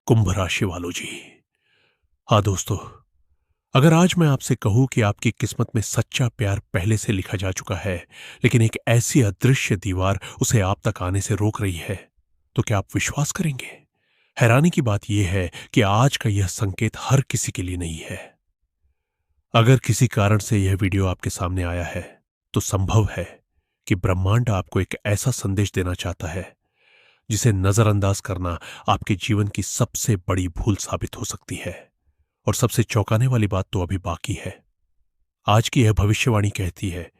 कुंभ राशि वालों जी। हाँ दोस्तों, अगर आज मैं आपसे कहूं कि आपकी किस्मत में सच्चा प्यार पहले से लिखा जा चुका है, लेकिन एक ऐसी अदृश्य दीवार उसे आप तक आने से रोक रही है, तो क्या आप विश्वास करेंगे? हैरानी की बात यह है कि आज का यह संकेत हर किसी के लिए नहीं है। अगर किसी कारण से यह वीडियो आपके सामने आया है, तो संभव है कि ब्रह्मांड आपको एक ऐसा संदेश देना चाहता है जिसे नजरअंदाज करना आपके जीवन की सबसे बड़ी भूल साबित हो सकती है। और सबसे चौंकाने वाली बात तो अभी बाकी है। आज की यह भविष्यवाणी कहती है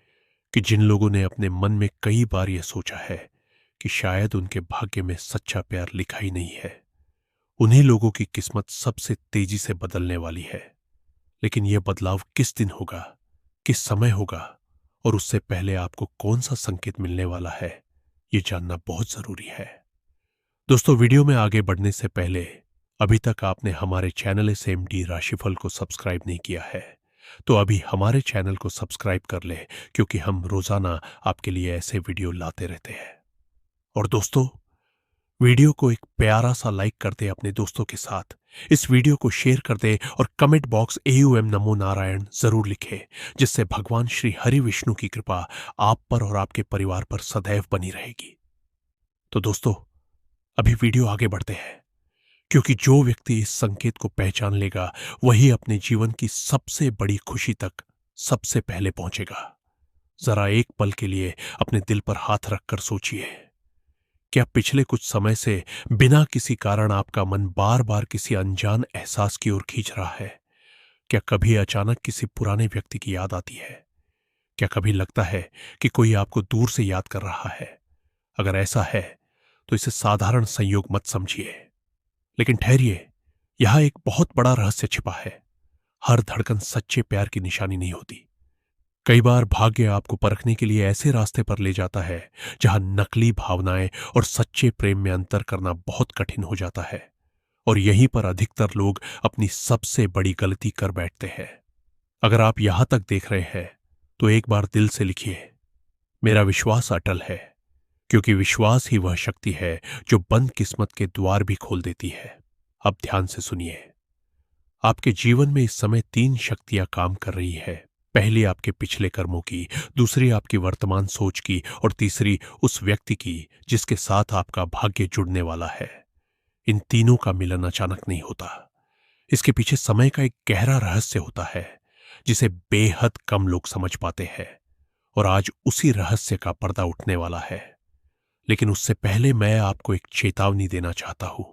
कि जिन लोगों ने अपने मन में कई बार यह सोचा है कि शायद उनके भाग्य में सच्चा प्यार लिखा ही नहीं है, उन्हीं लोगों की किस्मत सबसे तेजी से बदलने वाली है। लेकिन यह बदलाव किस दिन होगा, किस समय होगा, और उससे पहले आपको कौन सा संकेत मिलने वाला है, यह जानना बहुत जरूरी है। दोस्तों, वीडियो में आगे बढ़ने से पहले अभी तक आपने हमारे चैनल SMD राशिफल को सब्सक्राइब नहीं किया है, तो अभी हमारे चैनल को सब्सक्राइब कर ले, क्योंकि हम रोजाना आपके लिए ऐसे वीडियो लाते रहते हैं। और दोस्तों, वीडियो को एक प्यारा सा लाइक कर दे अपने दोस्तों के साथ, इस वीडियो को शेयर कर दे और कमेंट बॉक्स AUM नमो नारायण जरूर लिखे, जिससे भगवान श्री हरि विष्णु की कृपा आप पर और आपके परिवार पर सदैव बनी रहेगी। तो दोस्तों, अभी वीडियो आगे बढ़ते हैं, क्योंकि जो व्यक्ति इस संकेत को पहचान लेगा वही अपने जीवन की सबसे बड़ी खुशी तक सबसे पहले पहुंचेगा। जरा एक पल के लिए अपने दिल पर हाथ रखकर सोचिए, क्या पिछले कुछ समय से बिना किसी कारण आपका मन बार बार किसी अनजान एहसास की ओर खींच रहा है? क्या कभी अचानक किसी पुराने व्यक्ति की याद आती है? क्या कभी लगता है कि कोई आपको दूर से याद कर रहा है? अगर ऐसा है तो इसे साधारण संयोग मत समझिए, लेकिन ठहरिए, यहां एक बहुत बड़ा रहस्य छिपा है। हर धड़कन सच्चे प्यार की निशानी नहीं होती। कई बार भाग्य आपको परखने के लिए ऐसे रास्ते पर ले जाता है जहां नकली भावनाएं और सच्चे प्रेम में अंतर करना बहुत कठिन हो जाता है। और यहीं पर अधिकतर लोग अपनी सबसे बड़ी गलती कर बैठते हैं। अगर आप यहां तक देख रहे हैं तो एक बार दिल से लिखिए, मेरा विश्वास अटल है, क्योंकि विश्वास ही वह शक्ति है जो बंद किस्मत के द्वार भी खोल देती है। अब ध्यान से सुनिए। आपके जीवन में इस समय 3 शक्तियां काम कर रही है। पहली आपके पिछले कर्मों की, दूसरी आपकी वर्तमान सोच की, और तीसरी उस व्यक्ति की जिसके साथ आपका भाग्य जुड़ने वाला है। इन तीनों का मिलन अचानक नहीं होता। इसके पीछे समय का एक गहरा रहस्य होता है जिसे बेहद कम लोग समझ पाते हैं। और आज उसी रहस्य का पर्दा उठने वाला है। लेकिन उससे पहले मैं आपको एक चेतावनी देना चाहता हूं।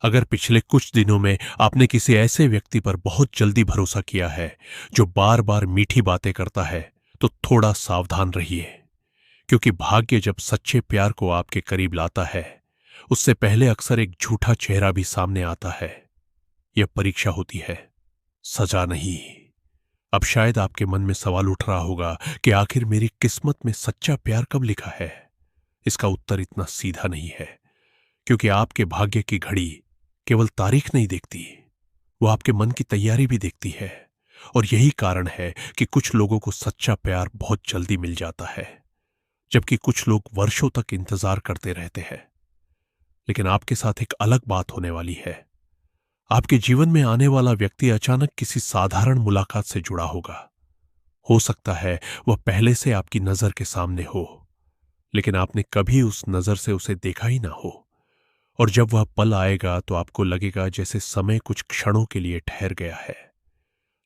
अगर पिछले कुछ दिनों में आपने किसी ऐसे व्यक्ति पर बहुत जल्दी भरोसा किया है जो बार बार मीठी बातें करता है, तो थोड़ा सावधान रहिए, क्योंकि भाग्य जब सच्चे प्यार को आपके करीब लाता है, उससे पहले अक्सर एक झूठा चेहरा भी सामने आता है। यह परीक्षा होती है, सजा नहीं। अब शायद आपके मन में सवाल उठ रहा होगा कि आखिर मेरी किस्मत में सच्चा प्यार कब लिखा है? इसका उत्तर इतना सीधा नहीं है, क्योंकि आपके भाग्य की घड़ी केवल तारीख नहीं देखती, वो आपके मन की तैयारी भी देखती है। और यही कारण है कि कुछ लोगों को सच्चा प्यार बहुत जल्दी मिल जाता है, जबकि कुछ लोग वर्षों तक इंतजार करते रहते हैं। लेकिन आपके साथ एक अलग बात होने वाली है। आपके जीवन में आने वाला व्यक्ति अचानक किसी साधारण मुलाकात से जुड़ा होगा। हो सकता है वह पहले से आपकी नजर के सामने हो, लेकिन आपने कभी उस नजर से उसे देखा ही ना हो। और जब वह पल आएगा तो आपको लगेगा जैसे समय कुछ क्षणों के लिए ठहर गया है।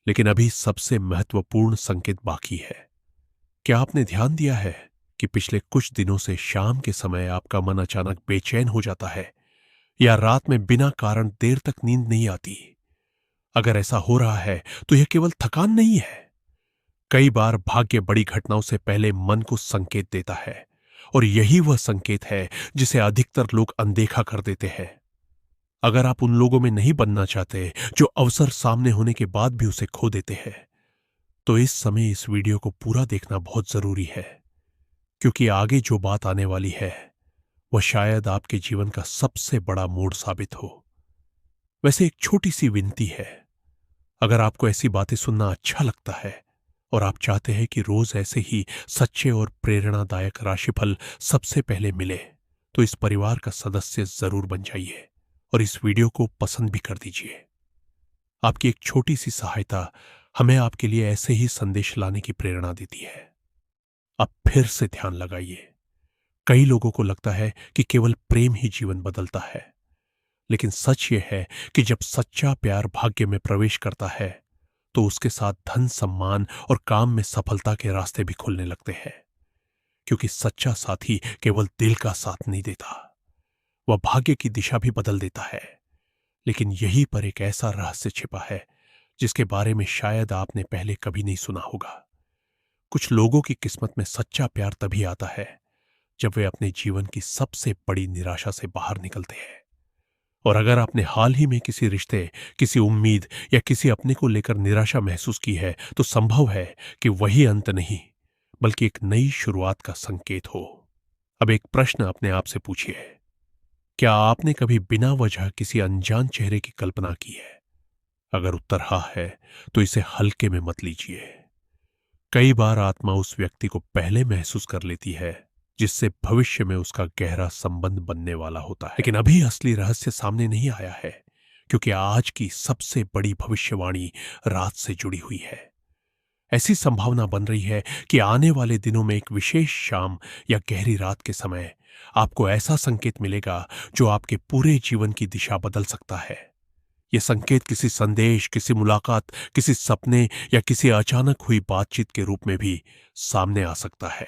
लेकिन अभी सबसे महत्वपूर्ण संकेत बाकी है। क्या आपने ध्यान दिया है कि पिछले कुछ दिनों से शाम के समय आपका मन अचानक बेचैन हो जाता है, या रात में बिना कारण देर तक नींद नहीं आती? अगर ऐसा हो रहा है तो यह केवल थकान नहीं है। कई बार भाग्य बड़ी घटनाओं से पहले मन को संकेत देता है, और यही वह संकेत है जिसे अधिकतर लोग अनदेखा कर देते हैं। अगर आप उन लोगों में नहीं बनना चाहते जो अवसर सामने होने के बाद भी उसे खो देते हैं, तो इस समय इस वीडियो को पूरा देखना बहुत जरूरी है, क्योंकि आगे जो बात आने वाली है वह शायद आपके जीवन का सबसे बड़ा मोड़ साबित हो। वैसे एक छोटी सी विनती है, अगर आपको ऐसी बातें सुनना अच्छा लगता है और आप चाहते हैं कि रोज ऐसे ही सच्चे और प्रेरणादायक राशिफल सबसे पहले मिले, तो इस परिवार का सदस्य जरूर बन जाइए और इस वीडियो को पसंद भी कर दीजिए। आपकी एक छोटी सी सहायता हमें आपके लिए ऐसे ही संदेश लाने की प्रेरणा देती है। अब फिर से ध्यान लगाइए। कई लोगों को लगता है कि केवल प्रेम ही जीवन बदलता है, लेकिन सच यह है कि जब सच्चा प्यार भाग्य में प्रवेश करता है तो उसके साथ धन, सम्मान और काम में सफलता के रास्ते भी खुलने लगते हैं। क्योंकि सच्चा साथी केवल दिल का साथ नहीं देता, वह भाग्य की दिशा भी बदल देता है। लेकिन यहीं पर एक ऐसा रहस्य छिपा है जिसके बारे में शायद आपने पहले कभी नहीं सुना होगा। कुछ लोगों की किस्मत में सच्चा प्यार तभी आता है जब वे अपने जीवन की सबसे बड़ी निराशा से बाहर निकलते हैं। और अगर आपने हाल ही में किसी रिश्ते, किसी उम्मीद या किसी अपने को लेकर निराशा महसूस की है, तो संभव है कि वही अंत नहीं बल्कि एक नई शुरुआत का संकेत हो। अब एक प्रश्न अपने आप से पूछिए, क्या आपने कभी बिना वजह किसी अनजान चेहरे की कल्पना की है? अगर उत्तर हाँ है तो इसे हल्के में मत लीजिए। कई बार आत्मा उस व्यक्ति को पहले महसूस कर लेती है जिससे भविष्य में उसका गहरा संबंध बनने वाला होता है। लेकिन अभी असली रहस्य सामने नहीं आया है, क्योंकि आज की सबसे बड़ी भविष्यवाणी रात से जुड़ी हुई है। ऐसी संभावना बन रही है कि आने वाले दिनों में एक विशेष शाम या गहरी रात के समय आपको ऐसा संकेत मिलेगा जो आपके पूरे जीवन की दिशा बदल सकता है। यह संकेत किसी संदेश, किसी मुलाकात, किसी सपने या किसी अचानक हुई बातचीत के रूप में भी सामने आ सकता है।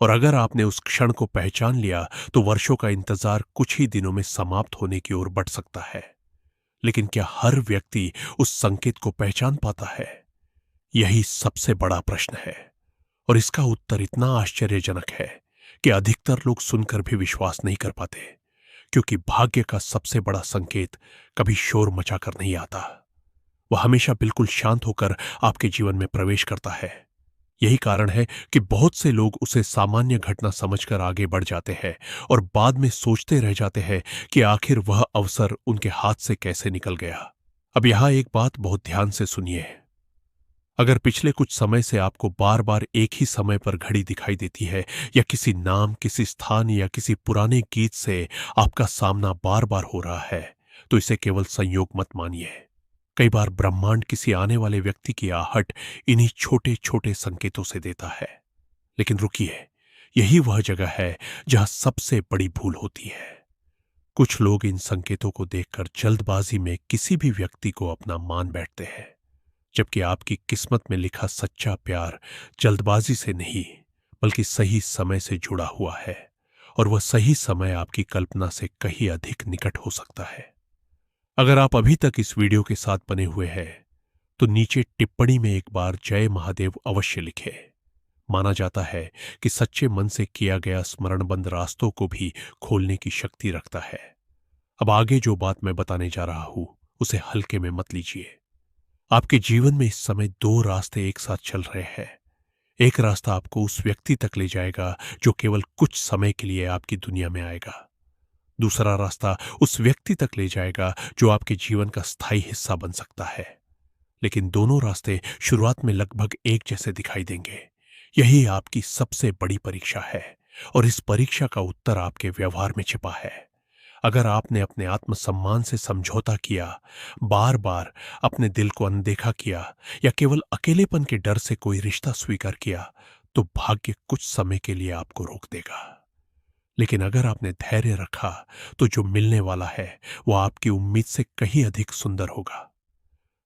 और अगर आपने उस क्षण को पहचान लिया तो वर्षों का इंतजार कुछ ही दिनों में समाप्त होने की ओर बढ़ सकता है। लेकिन क्या हर व्यक्ति उस संकेत को पहचान पाता है? यही सबसे बड़ा प्रश्न है। और इसका उत्तर इतना आश्चर्यजनक है कि अधिकतर लोग सुनकर भी विश्वास नहीं कर पाते, क्योंकि भाग्य का सबसे बड़ा संकेत कभी शोर मचाकर नहीं आता। वह हमेशा बिल्कुल शांत होकर आपके जीवन में प्रवेश करता है। यही कारण है कि बहुत से लोग उसे सामान्य घटना समझकर आगे बढ़ जाते हैं और बाद में सोचते रह जाते हैं कि आखिर वह अवसर उनके हाथ से कैसे निकल गया। अब यहां एक बात बहुत ध्यान से सुनिए। अगर पिछले कुछ समय से आपको बार बार एक ही समय पर घड़ी दिखाई देती है, या किसी नाम, किसी स्थान या किसी पुराने गीत से आपका सामना बार बार हो रहा है, तो इसे केवल संयोग मत मानिए। कई बार ब्रह्मांड किसी आने वाले व्यक्ति की आहट इन्हीं छोटे छोटे संकेतों से देता है। लेकिन रुकिए, यही वह जगह है जहां सबसे बड़ी भूल होती है। कुछ लोग इन संकेतों को देखकर जल्दबाजी में किसी भी व्यक्ति को अपना मान बैठते हैं, जबकि आपकी किस्मत में लिखा सच्चा प्यार जल्दबाजी से नहीं बल्कि सही समय से जुड़ा हुआ है। और वह सही समय आपकी कल्पना से कहीं अधिक निकट हो सकता है। अगर आप अभी तक इस वीडियो के साथ बने हुए हैं तो नीचे टिप्पणी में एक बार जय महादेव अवश्य लिखें। माना जाता है कि सच्चे मन से किया गया स्मरणबंद रास्तों को भी खोलने की शक्ति रखता है। अब आगे जो बात मैं बताने जा रहा हूं उसे हल्के में मत लीजिए। आपके जीवन में इस समय दो रास्ते एक साथ चल रहे हैं। एक रास्ता आपको उस व्यक्ति तक ले जाएगा जो केवल कुछ समय के लिए आपकी दुनिया में आएगा। दूसरा रास्ता उस व्यक्ति तक ले जाएगा जो आपके जीवन का स्थायी हिस्सा बन सकता है। लेकिन दोनों रास्ते शुरुआत में लगभग एक जैसे दिखाई देंगे। यही आपकी सबसे बड़ी परीक्षा है, और इस परीक्षा का उत्तर आपके व्यवहार में छिपा है। अगर आपने अपने आत्मसम्मान से समझौता किया, बार बार अपने दिल को अनदेखा किया, या केवल अकेलेपन के डर से कोई रिश्ता स्वीकार किया, तो भाग्य कुछ समय के लिए आपको रोक देगा। लेकिन अगर आपने धैर्य रखा तो जो मिलने वाला है वह आपकी उम्मीद से कहीं अधिक सुंदर होगा।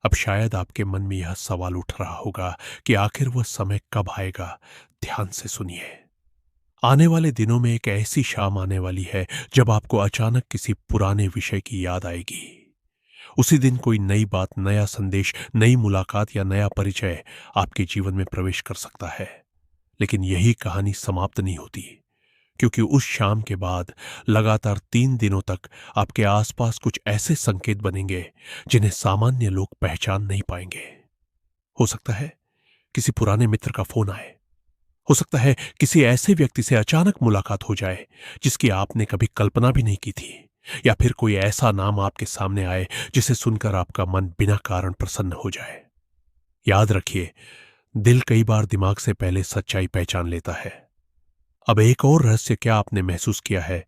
अब शायद आपके मन में यह सवाल उठ रहा होगा कि आखिर वह समय कब आएगा। ध्यान से सुनिए। आने वाले दिनों में एक ऐसी शाम आने वाली है जब आपको अचानक किसी पुराने विषय की याद आएगी। उसी दिन कोई नई बात, नया संदेश, नई मुलाकात या नया परिचय आपके जीवन में प्रवेश कर सकता है। लेकिन यही कहानी समाप्त नहीं होती, क्योंकि उस शाम के बाद लगातार 3 दिनों तक आपके आसपास कुछ ऐसे संकेत बनेंगे जिन्हें सामान्य लोग पहचान नहीं पाएंगे। हो सकता है किसी पुराने मित्र का फोन आए, हो सकता है किसी ऐसे व्यक्ति से अचानक मुलाकात हो जाए जिसकी आपने कभी कल्पना भी नहीं की थी, या फिर कोई ऐसा नाम आपके सामने आए जिसे सुनकर आपका मन बिना कारण प्रसन्न हो जाए। याद रखिए, दिल कई बार दिमाग से पहले सच्चाई पहचान लेता है। अब एक और रहस्य क्या आपने महसूस किया है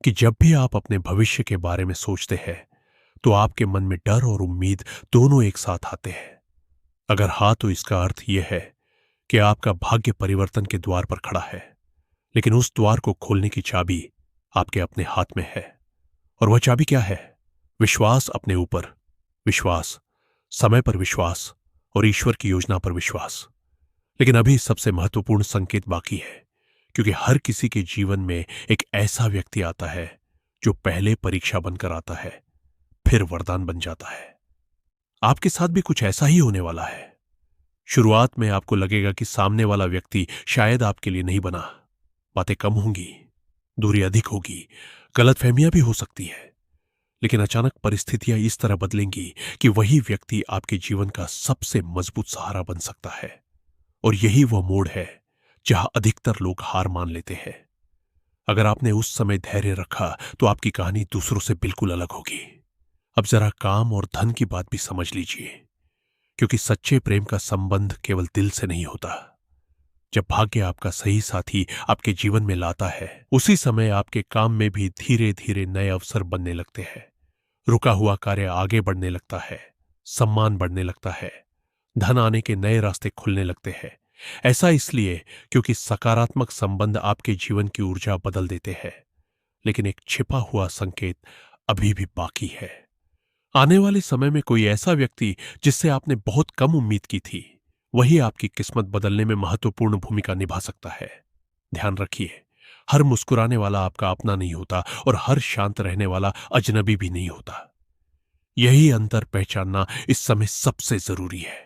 कि जब भी आप अपने भविष्य के बारे में सोचते हैं तो आपके मन में डर और उम्मीद दोनों एक साथ आते हैं। अगर हाँ, तो इसका अर्थ यह है कि आपका भाग्य परिवर्तन के द्वार पर खड़ा है, लेकिन उस द्वार को खोलने की चाबी आपके अपने हाथ में है। और वह चाबी क्या है? विश्वास अपने ऊपर, विश्वास, समय पर विश्वास और ईश्वर की योजना पर विश्वास। लेकिन अभी सबसे महत्वपूर्ण संकेत बाकी है, क्योंकि हर किसी के जीवन में एक ऐसा व्यक्ति आता है जो पहले परीक्षा बनकर आता है, फिर वरदान बन जाता है। आपके साथ भी कुछ ऐसा ही होने वाला है। शुरुआत में आपको लगेगा कि सामने वाला व्यक्ति शायद आपके लिए नहीं बना। बातें कम होंगी, दूरी अधिक होगी, गलतफहमियां भी हो सकती है। लेकिन अचानक परिस्थितियां इस तरह बदलेंगी कि वही व्यक्ति आपके जीवन का सबसे मजबूत सहारा बन सकता है। और यही वह मोड़ है जहां अधिकतर लोग हार मान लेते हैं। अगर आपने उस समय धैर्य रखा तो आपकी कहानी दूसरों से बिल्कुल अलग होगी। अब जरा काम और धन की बात भी समझ लीजिए, क्योंकि सच्चे प्रेम का संबंध केवल दिल से नहीं होता। जब भाग्य आपका सही साथी आपके जीवन में लाता है, उसी समय आपके काम में भी धीरे धीरे नए अवसर बनने लगते हैं। रुका हुआ कार्य आगे बढ़ने लगता है, सम्मान बढ़ने लगता है, धन आने के नए रास्ते खुलने लगते हैं। ऐसा इसलिए क्योंकि सकारात्मक संबंध आपके जीवन की ऊर्जा बदल देते हैं। लेकिन एक छिपा हुआ संकेत अभी भी बाकी है। आने वाले समय में कोई ऐसा व्यक्ति जिससे आपने बहुत कम उम्मीद की थी, वही आपकी किस्मत बदलने में महत्वपूर्ण भूमिका निभा सकता है। ध्यान रखिए, हर मुस्कुराने वाला आपका अपना नहीं होता और हर शांत रहने वाला अजनबी भी नहीं होता। यही अंतर पहचानना इस समय सबसे जरूरी है।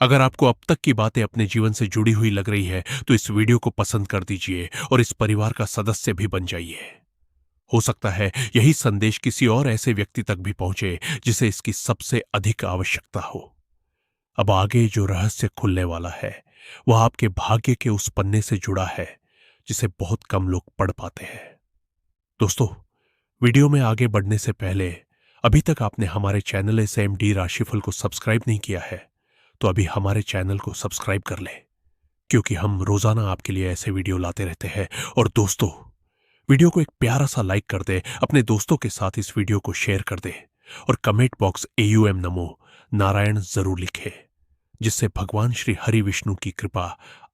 अगर आपको अब तक की बातें अपने जीवन से जुड़ी हुई लग रही है तो इस वीडियो को पसंद कर दीजिए और इस परिवार का सदस्य भी बन जाइए। हो सकता है यही संदेश किसी और ऐसे व्यक्ति तक भी पहुंचे जिसे इसकी सबसे अधिक आवश्यकता हो। अब आगे जो रहस्य खुलने वाला है वह आपके भाग्य के उस पन्ने से जुड़ा है जिसे बहुत कम लोग पढ़ पाते हैं। दोस्तों, वीडियो में आगे बढ़ने से पहले अभी तक आपने हमारे चैनल SMD राशिफल को सब्सक्राइब नहीं किया है तो अभी हमारे चैनल को सब्सक्राइब कर लें, क्योंकि हम रोजाना आपके लिए ऐसे वीडियो लाते रहते हैं। और दोस्तों, वीडियो को एक प्यारा सा लाइक कर दे, अपने दोस्तों के साथ इस वीडियो को शेयर कर दे और कमेंट बॉक्स AUM नमो नारायण जरूर लिखे, जिससे भगवान श्री हरि विष्णु की कृपा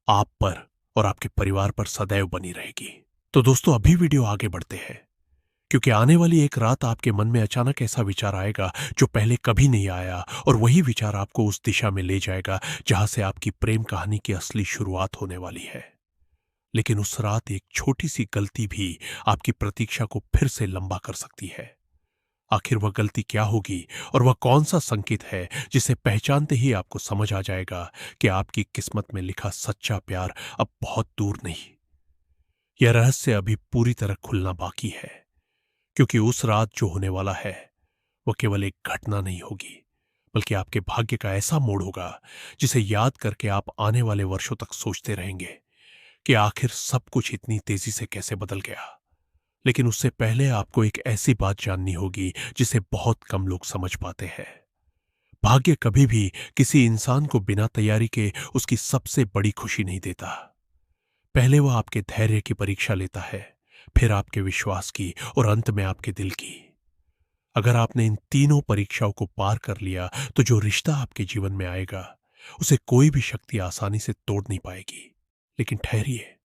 आप पर और आपके परिवार पर सदैव बनी रहेगी। तो दोस्तों, अभी वीडियो आगे बढ़ते हैं, क्योंकि आने वाली एक रात आपके मन में अचानक ऐसा विचार आएगा जो पहले कभी नहीं आया, और वही विचार आपको उस दिशा में ले जाएगा जहां से आपकी प्रेम कहानी की असली शुरुआत होने वाली है। लेकिन उस रात एक छोटी सी गलती भी आपकी प्रतीक्षा को फिर से लंबा कर सकती है। आखिर वह गलती क्या होगी और वह कौन सा संकेत है जिसे पहचानते ही आपको समझ आ जाएगा कि आपकी किस्मत में लिखा सच्चा प्यार अब बहुत दूर नहीं। यह रहस्य अभी पूरी तरह खुलना बाकी है, क्योंकि उस रात जो होने वाला है वह केवल एक घटना नहीं होगी, बल्कि आपके भाग्य का ऐसा मोड़ होगा जिसे याद करके आप आने वाले वर्षों तक सोचते रहेंगे कि आखिर सब कुछ इतनी तेजी से कैसे बदल गया। लेकिन उससे पहले आपको एक ऐसी बात जाननी होगी जिसे बहुत कम लोग समझ पाते हैं। भाग्य कभी भी किसी इंसान को बिना तैयारी के उसकी सबसे बड़ी खुशी नहीं देता। पहले वह आपके धैर्य की परीक्षा लेता है, फिर आपके विश्वास की और अंत में आपके दिल की। अगर आपने इन तीनों परीक्षाओं को पार कर लिया तो जो रिश्ता आपके जीवन में आएगा उसे कोई भी शक्ति आसानी से तोड़ नहीं पाएगी। लेकिन ठहरिए,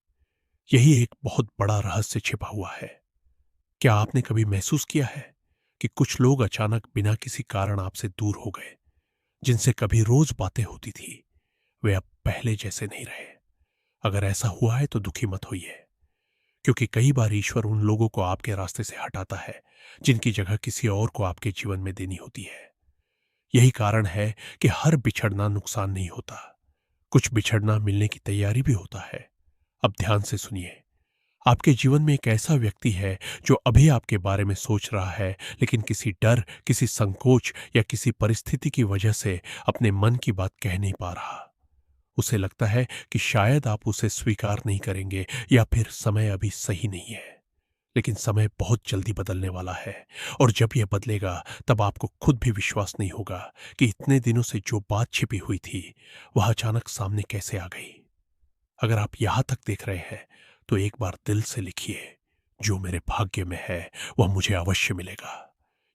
यही एक बहुत बड़ा रहस्य छिपा हुआ है। क्या आपने कभी महसूस किया है कि कुछ लोग अचानक बिना किसी कारण आपसे दूर हो गए? जिनसे कभी रोज बातें होती थी, वे अब पहले जैसे नहीं रहे। अगर ऐसा हुआ है तो दुखी मत होइए, क्योंकि कई बार ईश्वर उन लोगों को आपके रास्ते से हटाता है जिनकी जगह किसी और को आपके जीवन में देनी होती है। यही कारण है कि हर बिछड़ना नुकसान नहीं होता, कुछ बिछड़ना मिलने की तैयारी भी होता है। अब ध्यान से सुनिए, आपके जीवन में एक ऐसा व्यक्ति है जो अभी आपके बारे में सोच रहा है, लेकिन किसी डर, किसी संकोच या किसी परिस्थिति की वजह से अपने मन की बात कह नहीं पा रहा। उसे लगता है कि शायद आप उसे स्वीकार नहीं करेंगे या फिर समय अभी सही नहीं है। लेकिन समय बहुत जल्दी बदलने वाला है, और जब यह बदलेगा तब आपको खुद भी विश्वास नहीं होगा कि इतने दिनों से जो बात छिपी हुई थी वह अचानक सामने कैसे आ गई। अगर आप यहां तक देख रहे हैं तो एक बार दिल से लिखिए, जो मेरे भाग्य में है वह मुझे अवश्य मिलेगा।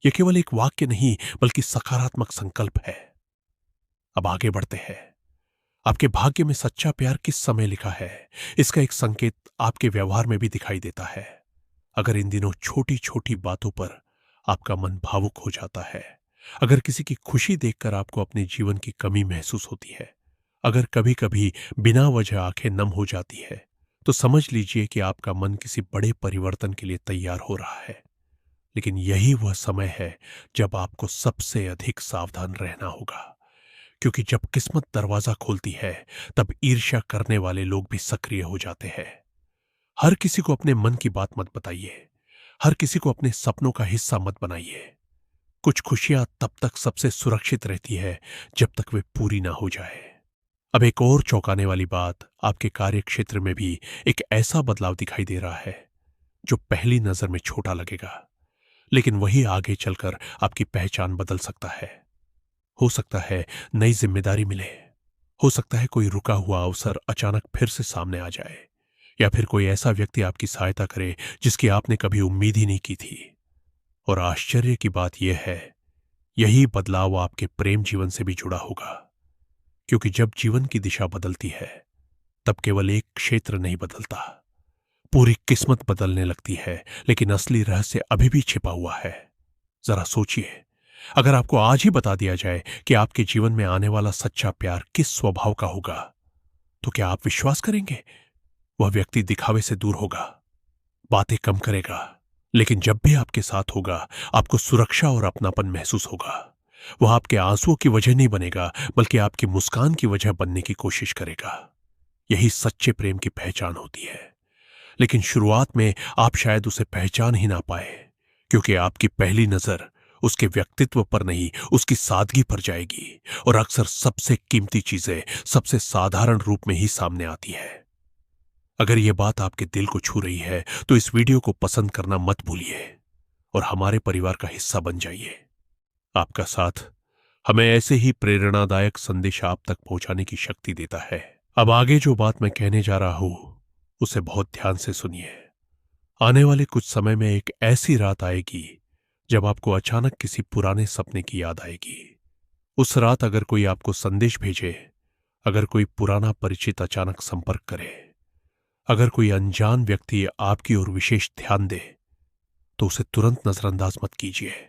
यह केवल एक वाक्य नहीं बल्कि सकारात्मक संकल्प है। अब आगे बढ़ते हैं। आपके भाग्य में सच्चा प्यार किस समय लिखा है, इसका एक संकेत आपके व्यवहार में भी दिखाई देता है। अगर इन दिनों छोटी छोटी बातों पर आपका मन भावुक हो जाता है, अगर किसी की खुशी देखकर आपको अपने जीवन की कमी महसूस होती है, अगर कभी कभी बिना वजह आंखें नम हो जाती है, तो समझ लीजिए कि आपका मन किसी बड़े परिवर्तन के लिए तैयार हो रहा है। लेकिन यही वह समय है जब आपको सबसे अधिक सावधान रहना होगा, क्योंकि जब किस्मत दरवाजा खोलती है तब ईर्ष्या करने वाले लोग भी सक्रिय हो जाते हैं। हर किसी को अपने मन की बात मत बताइए, हर किसी को अपने सपनों का हिस्सा मत बनाइए। कुछ खुशियां तब तक सबसे सुरक्षित रहती है जब तक वे पूरी ना हो जाए। अब एक और चौंकाने वाली बात, आपके कार्य क्षेत्र में भी एक ऐसा बदलाव दिखाई दे रहा है जो पहली नजर में छोटा लगेगा, लेकिन वही आगे चलकर आपकी पहचान बदल सकता है। हो सकता है नई जिम्मेदारी मिले, हो सकता है कोई रुका हुआ अवसर अचानक फिर से सामने आ जाए, या फिर कोई ऐसा व्यक्ति आपकी सहायता करे जिसकी आपने कभी उम्मीद ही नहीं की थी। और आश्चर्य की बात यह है, यही बदलाव आपके प्रेम जीवन से भी जुड़ा होगा, क्योंकि जब जीवन की दिशा बदलती है तब केवल एक क्षेत्र नहीं बदलता, पूरी किस्मत बदलने लगती है। लेकिन असली रहस्य अभी भी छिपा हुआ है। जरा सोचिए, अगर आपको आज ही बता दिया जाए कि आपके जीवन में आने वाला सच्चा प्यार किस स्वभाव का होगा, तो क्या आप विश्वास करेंगे? वह व्यक्ति दिखावे से दूर होगा, बातें कम करेगा, लेकिन जब भी आपके साथ होगा आपको सुरक्षा और अपनापन महसूस होगा। वह आपके आंसुओं की वजह नहीं बनेगा, बल्कि आपकी मुस्कान की वजह बनने की कोशिश करेगा। यही सच्चे प्रेम की पहचान होती है। लेकिन शुरुआत में आप शायद उसे पहचान ही ना पाए, क्योंकि आपकी पहली नजर उसके व्यक्तित्व पर नहीं, उसकी सादगी पर जाएगी। और अक्सर सबसे कीमती चीजें सबसे साधारण रूप में ही सामने आती है। अगर यह बात आपके दिल को छू रही है तो इस वीडियो को पसंद करना मत भूलिए और हमारे परिवार का हिस्सा बन जाइए। आपका साथ हमें ऐसे ही प्रेरणादायक संदेश आप तक पहुंचाने की शक्ति देता है। अब आगे जो बात मैं कहने जा रहा हूं उसे बहुत ध्यान से सुनिए। आने वाले कुछ समय में एक ऐसी रात आएगी जब आपको अचानक किसी पुराने सपने की याद आएगी। उस रात अगर कोई आपको संदेश भेजे, अगर कोई पुराना परिचित अचानक संपर्क करे, अगर कोई अनजान व्यक्ति आपकी ओर विशेष ध्यान दे, तो उसे तुरंत नजरअंदाज मत कीजिए,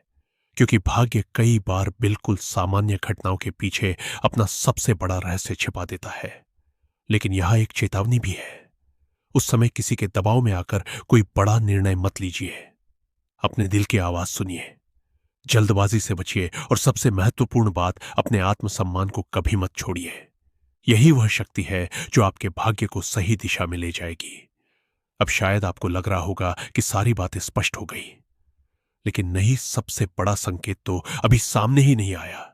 क्योंकि भाग्य कई बार बिल्कुल सामान्य घटनाओं के पीछे अपना सबसे बड़ा रहस्य छिपा देता है। लेकिन यहां एक चेतावनी भी है। उस समय किसी के दबाव में आकर कोई बड़ा निर्णय मत लीजिए। अपने दिल की आवाज सुनिए, जल्दबाजी से बचिए और सबसे महत्वपूर्ण बात, अपने आत्मसम्मान को कभी मत छोड़िए। यही वह शक्ति है जो आपके भाग्य को सही दिशा में ले जाएगी। अब शायद आपको लग रहा होगा कि सारी बातें स्पष्ट हो गई, लेकिन नहीं, सबसे बड़ा संकेत तो अभी सामने ही नहीं आया।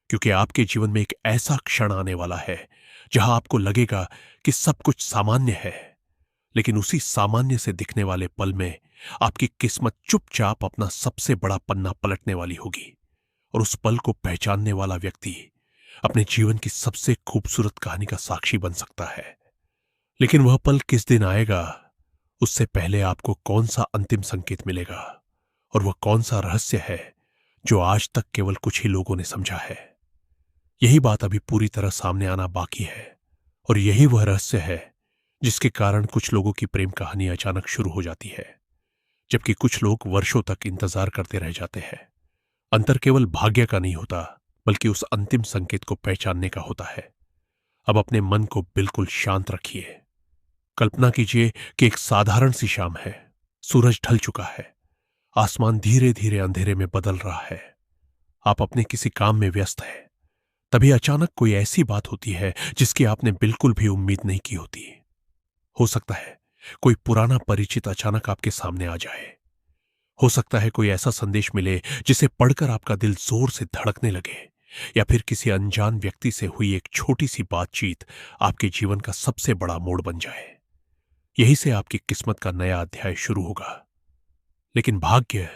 क्योंकि आपके जीवन में एक ऐसा क्षण आने वाला है जहां आपको लगेगा कि सब कुछ सामान्य है, लेकिन उसी सामान्य से दिखने वाले पल में आपकी किस्मत चुपचाप अपना सबसे बड़ा पन्ना पलटने वाली होगी। और उस पल को पहचानने वाला व्यक्ति अपने जीवन की सबसे खूबसूरत कहानी का साक्षी बन सकता है। लेकिन वह पल किस दिन आएगा, उससे पहले आपको कौन सा अंतिम संकेत मिलेगा, और वह कौन सा रहस्य है जो आज तक केवल कुछ ही लोगों ने समझा है, यही बात अभी पूरी तरह सामने आना बाकी है। और यही वह रहस्य है जिसके कारण कुछ लोगों की प्रेम कहानी अचानक शुरू हो जाती है, जबकि कुछ लोग वर्षों तक इंतजार करते रह जाते हैं। अंतर केवल भाग्य का नहीं होता, बल्कि उस अंतिम संकेत को पहचानने का होता है। अब अपने मन को बिल्कुल शांत रखिए। कल्पना कीजिए कि एक साधारण सी शाम है, सूरज ढल चुका है, आसमान धीरे धीरे अंधेरे में बदल रहा है, आप अपने किसी काम में व्यस्त हैं। तभी अचानक कोई ऐसी बात होती है जिसकी आपने बिल्कुल भी उम्मीद नहीं की होती। हो सकता है कोई पुराना परिचित अचानक आपके सामने आ जाए, हो सकता है कोई ऐसा संदेश मिले जिसे पढ़कर आपका दिल जोर से धड़कने लगे, या फिर किसी अनजान व्यक्ति से हुई एक छोटी सी बातचीत आपके जीवन का सबसे बड़ा मोड़ बन जाए। यही से आपकी किस्मत का नया अध्याय शुरू होगा। लेकिन भाग्य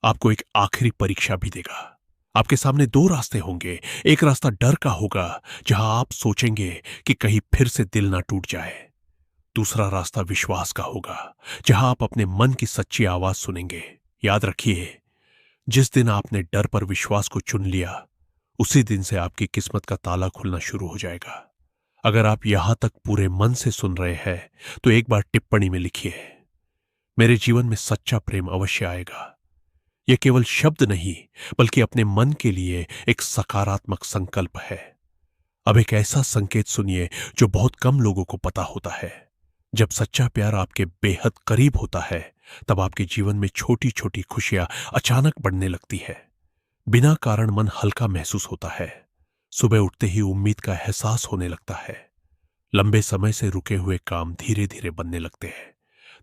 आपको एक आखिरी परीक्षा भी देगा। आपके सामने दो रास्ते होंगे। एक रास्ता डर का होगा, जहां आप सोचेंगे कि कहीं फिर से दिल ना टूट जाए। दूसरा रास्ता विश्वास का होगा, जहां आप अपने मन की सच्ची आवाज सुनेंगे। याद रखिए, जिस दिन आपने डर पर विश्वास को चुन लिया, उसी दिन से आपकी किस्मत का ताला खुलना शुरू हो जाएगा। अगर आप यहां तक पूरे मन से सुन रहे हैं, तो एक बार टिप्पणी में लिखिए, मेरे जीवन में सच्चा प्रेम अवश्य आएगा। यह केवल शब्द नहीं, बल्कि अपने मन के लिए एक सकारात्मक संकल्प है। अब एक ऐसा संकेत सुनिए जो बहुत कम लोगों को पता होता है। जब सच्चा प्यार आपके बेहद करीब होता है, तब आपके जीवन में छोटी छोटी खुशियां अचानक बढ़ने लगती है। बिना कारण मन हल्का महसूस होता है। सुबह उठते ही उम्मीद का एहसास होने लगता है। लंबे समय से रुके हुए काम धीरे धीरे बनने लगते हैं।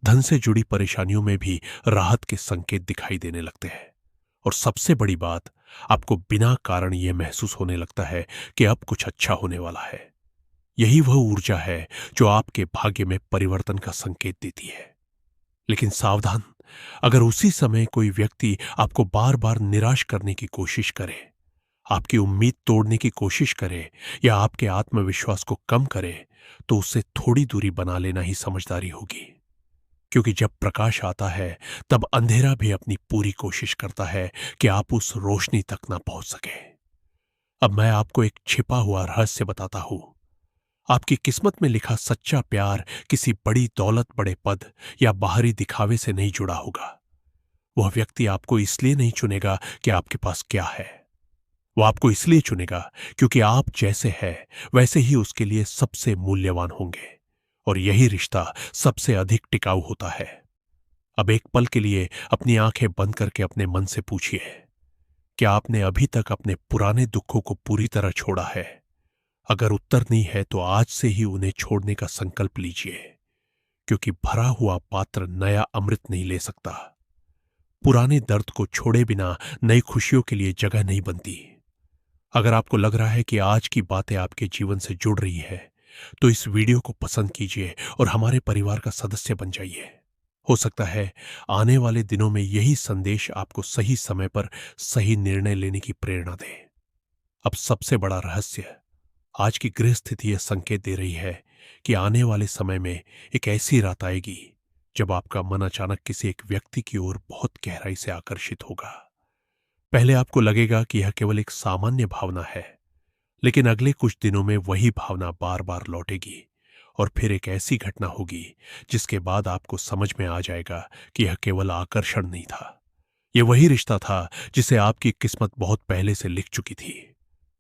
धन से जुड़ी परेशानियों में भी राहत के संकेत दिखाई देने लगते हैं। और सबसे बड़ी बात, आपको बिना कारण यह महसूस होने लगता है कि अब कुछ अच्छा होने वाला है। यही वह ऊर्जा है जो आपके भाग्य में परिवर्तन का संकेत देती है। लेकिन सावधान, अगर उसी समय कोई व्यक्ति आपको बार बार निराश करने की कोशिश करे, आपकी उम्मीद तोड़ने की कोशिश करे या आपके आत्मविश्वास को कम करे, तो उससे थोड़ी दूरी बना लेना ही समझदारी होगी। क्योंकि जब प्रकाश आता है, तब अंधेरा भी अपनी पूरी कोशिश करता है कि आप उस रोशनी तक ना पहुंच सके। अब मैं आपको एक छिपा हुआ रहस्य बताता हूं। आपकी किस्मत में लिखा सच्चा प्यार किसी बड़ी दौलत, बड़े पद या बाहरी दिखावे से नहीं जुड़ा होगा। वह व्यक्ति आपको इसलिए नहीं चुनेगा कि आपके पास क्या है। वह आपको इसलिए चुनेगा क्योंकि आप जैसे हैं वैसे ही उसके लिए सबसे मूल्यवान होंगे। और यही रिश्ता सबसे अधिक टिकाऊ होता है। अब एक पल के लिए अपनी आंखें बंद करके अपने मन से पूछिए, क्या आपने अभी तक अपने पुराने दुखों को पूरी तरह छोड़ा है? अगर उत्तर नहीं है, तो आज से ही उन्हें छोड़ने का संकल्प लीजिए, क्योंकि भरा हुआ पात्र नया अमृत नहीं ले सकता। पुराने दर्द को छोड़े बिना नई खुशियों के लिए जगह नहीं बनती। अगर आपको लग रहा है कि आज की बातें आपके जीवन से जुड़ रही है, तो इस वीडियो को पसंद कीजिए और हमारे परिवार का सदस्य बन जाइए। हो सकता है आने वाले दिनों में यही संदेश आपको सही समय पर सही निर्णय लेने की प्रेरणा दे। अब सबसे बड़ा रहस्य, आज की गृह स्थिति यह संकेत दे रही है कि आने वाले समय में एक ऐसी रात आएगी जब आपका मन अचानक किसी एक व्यक्ति की ओर बहुत गहराई से आकर्षित होगा। पहले आपको लगेगा कि यह केवल एक सामान्य भावना है, लेकिन अगले कुछ दिनों में वही भावना बार बार लौटेगी और फिर एक ऐसी घटना होगी जिसके बाद आपको समझ में आ जाएगा कि यह केवल आकर्षण नहीं था। यह वही रिश्ता था जिसे आपकी किस्मत बहुत पहले से लिख चुकी थी।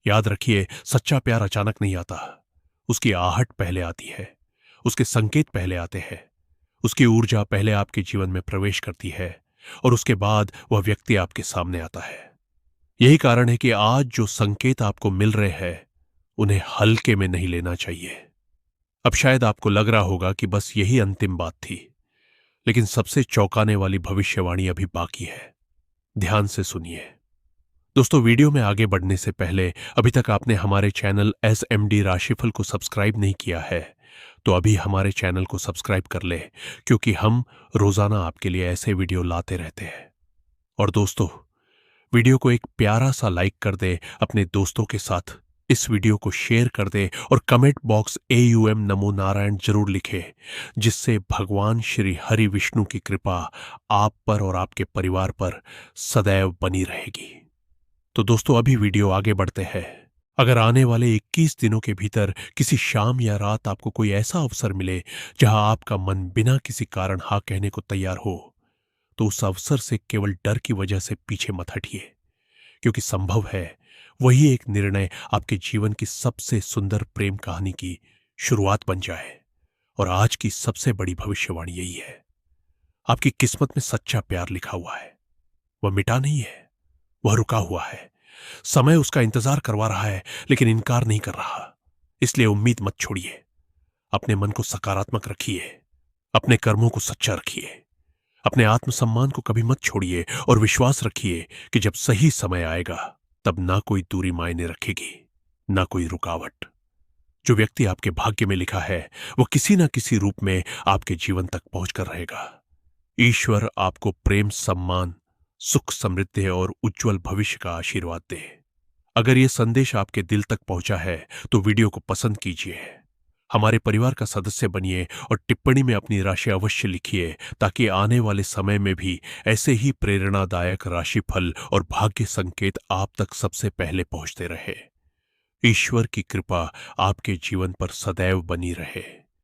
याद रखिए, सच्चा प्यार अचानक नहीं आता। उसकी आहट पहले आती है, उसके संकेत पहले आते हैं, उसकी ऊर्जा पहले आपके जीवन में प्रवेश करती है और उसके बाद वह व्यक्ति आपके सामने आता है। यही कारण है कि आज जो संकेत आपको मिल रहे हैं, उन्हें हल्के में नहीं लेना चाहिए। अब शायद आपको लग रहा होगा कि बस यही अंतिम बात थी, लेकिन सबसे चौंकाने वाली भविष्यवाणी अभी बाकी है। ध्यान से सुनिए। दोस्तों, वीडियो में आगे बढ़ने से पहले अभी तक आपने हमारे चैनल SMD राशिफल को सब्सक्राइब नहीं किया है, तो अभी हमारे चैनल को सब्सक्राइब कर ले, क्योंकि हम रोजाना आपके लिए ऐसे वीडियो लाते रहते हैं। और दोस्तों, वीडियो को एक प्यारा सा लाइक कर दे, अपने दोस्तों के साथ इस वीडियो को शेयर कर दे और कमेंट बॉक्स AUM नमो नारायण जरूर लिखे, जिससे भगवान श्री हरि विष्णु की कृपा आप पर और आपके परिवार पर सदैव बनी रहेगी। तो दोस्तों, अभी वीडियो आगे बढ़ते हैं। अगर आने वाले 21 दिनों के भीतर किसी शाम या रात आपको कोई ऐसा अवसर मिले जहां आपका मन बिना किसी कारण हाँ कहने को तैयार हो, तो उस अवसर से केवल डर की वजह से पीछे मत हटिए, क्योंकि संभव है वही एक निर्णय आपके जीवन की सबसे सुंदर प्रेम कहानी की शुरुआत बन जाए। और आज की सबसे बड़ी भविष्यवाणी यही है, आपकी किस्मत में सच्चा प्यार लिखा हुआ है। वह मिटा नहीं है, वह रुका हुआ है। समय उसका इंतजार करवा रहा है, लेकिन इनकार नहीं कर रहा। इसलिए उम्मीद मत छोड़िए। अपने मन को सकारात्मक रखिए, अपने कर्मों को सच्चा रखिए, अपने आत्मसम्मान को कभी मत छोड़िए और विश्वास रखिए कि जब सही समय आएगा, तब ना कोई दूरी मायने रखेगी, ना कोई रुकावट। जो व्यक्ति आपके भाग्य में लिखा है, वो किसी ना किसी रूप में आपके जीवन तक पहुंचकर रहेगा। ईश्वर आपको प्रेम, सम्मान, सुख, समृद्धि और उज्जवल भविष्य का आशीर्वाद दे। अगर यह संदेश आपके दिल तक पहुंचा है, तो वीडियो को पसंद कीजिए, हमारे परिवार का सदस्य बनिए और टिप्पणी में अपनी राशि अवश्य लिखिए, ताकि आने वाले समय में भी ऐसे ही प्रेरणादायक राशिफल और भाग्य संकेत आप तक सबसे पहले पहुंचते रहे। ईश्वर की कृपा आपके जीवन पर सदैव बनी रहे।